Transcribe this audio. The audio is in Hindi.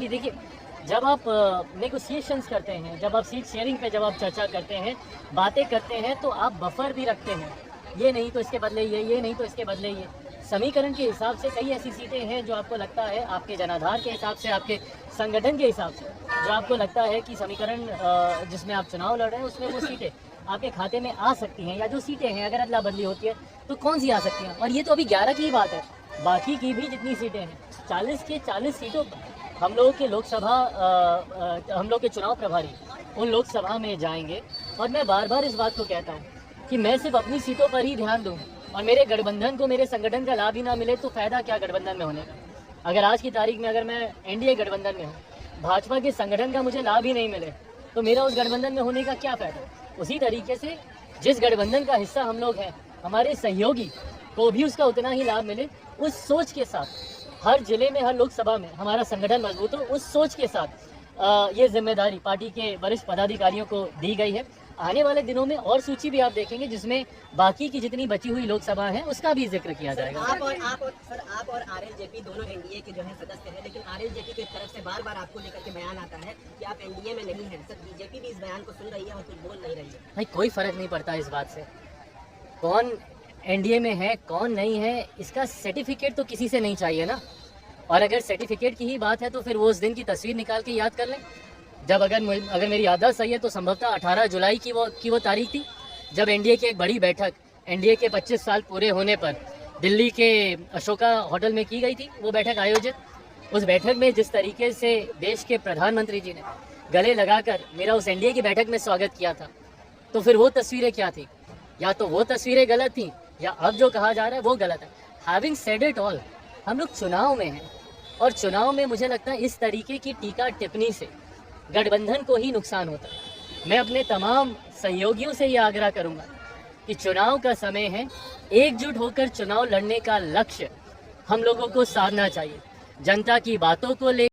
कि देखिए, जब आप नेगोशिएशंस करते हैं, जब आप सीट शेयरिंग पे जब आप चर्चा करते हैं, बातें करते हैं, तो आप बफर भी रखते हैं। ये नहीं तो इसके बदले ये नहीं तो इसके बदले ये। समीकरण के हिसाब से कई ऐसी सीटें हैं जो आपको लगता है, आपके जनाधार के हिसाब से, आपके संगठन के हिसाब से, जो आपको लगता है कि समीकरण जिसमें आप चुनाव लड़ रहे हैं, उसमें वो सीटें आपके खाते में आ सकती हैं, या जो सीटें हैं अगर अदला बदली होती है तो कौन सी आ सकती हैं। और ये तो अभी 11 की ही बात है, बाकी की भी जितनी सीटें हैं, 40 के 40 सीटों पर हम लोगों के लोकसभा हम लोग के चुनाव प्रभारी उन लोकसभा में जाएंगे। और मैं बार बार इस बात को कहता हूँ कि मैं सिर्फ अपनी सीटों पर ही ध्यान दूँ, और मेरे गठबंधन को, मेरे संगठन का लाभ ही ना मिले तो फ़ायदा क्या गठबंधन में होने का। अगर आज की तारीख में अगर मैं एनडीए गठबंधन में हूँ, भाजपा के संगठन का मुझे लाभ ही नहीं मिले तो मेरा उस गठबंधन में होने का क्या फ़ायदा। उसी तरीके से जिस गठबंधन का हिस्सा हम लोग हैं, हमारे सहयोगी को भी उसका उतना ही लाभ मिले, उस सोच के साथ हर जिले में, हर लोकसभा में हमारा संगठन मजबूत हो, उस सोच के साथ ये जिम्मेदारी पार्टी के वरिष्ठ पदाधिकारियों को दी गई है। आने वाले दिनों में और सूची भी आप देखेंगे जिसमें बाकी की जितनी बची हुई लोकसभा है उसका भी जिक्र किया जाएगा। आप और आरएलजेपी दोनों एनडीए के जो है सदस्य हैं, लेकिन आरएलजेपी की तरफ से बार बार आपको लेकर के बयान आता है कि आप एनडीए में नहीं हैं। सर, बीजेपी भी इस बयान को सुन रही है और कुछ बोल नहीं रही है। भाई, कोई फर्क नहीं पड़ता इस बात से, कौन एनडीए में है कौन नहीं है, इसका सर्टिफिकेट तो किसी से नहीं चाहिए ना। और अगर सर्टिफिकेट की ही बात है तो फिर वो उस दिन की तस्वीर निकाल के याद कर लें, जब अगर मेरी याददाश्त सही है तो संभवतः 18 जुलाई की वो तारीख थी, जब एनडीए की एक बड़ी बैठक एनडीए के 25 साल पूरे होने पर दिल्ली के अशोका होटल में की गई थी। वो बैठक आयोजित, उस बैठक में जिस तरीके से देश के प्रधानमंत्री जी ने गले लगाकर मेरा उस एनडीए की बैठक में स्वागत किया था, तो फिर वो तस्वीरें क्या थी? या तो वो तस्वीरें गलत थी, या अब जो कहा जा रहा है वो गलत है। हैविंग सेड इट ऑल, हम लोग चुनाव में हैं, और चुनाव में मुझे लगता है इस तरीके की टीका टिप्पणी से गठबंधन को ही नुकसान होता है। मैं अपने तमाम सहयोगियों से ये आग्रह करूंगा कि चुनाव का समय है, एकजुट होकर चुनाव लड़ने का लक्ष्य हम लोगों को साधना चाहिए। जनता की बातों को ले